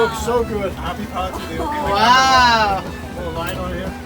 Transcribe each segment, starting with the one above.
looks so good. Happy party, dude. Wow. Little line on here.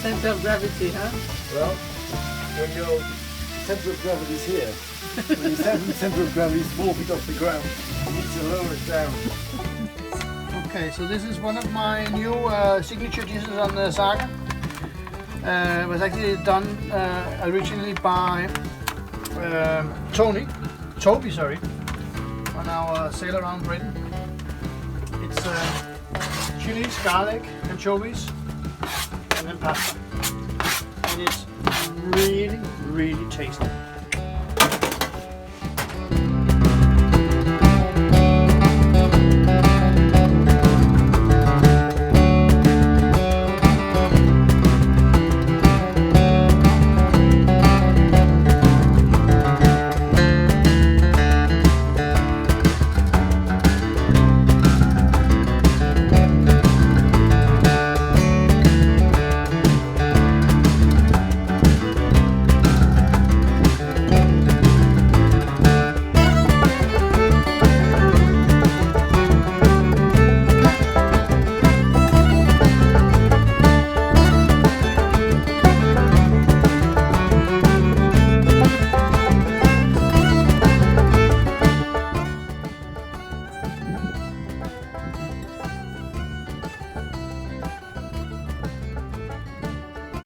Center of gravity, huh? Well, when your centre of gravity is here, when your centre of gravity is 4 feet off the ground, you need to lower it down. Okay, so this is one of my new signature dishes on the Saga. It was actually done originally by Toby, on our sail around Britain. It's chilies, garlic, anchovies, and then pasta. And it's really, really tasty.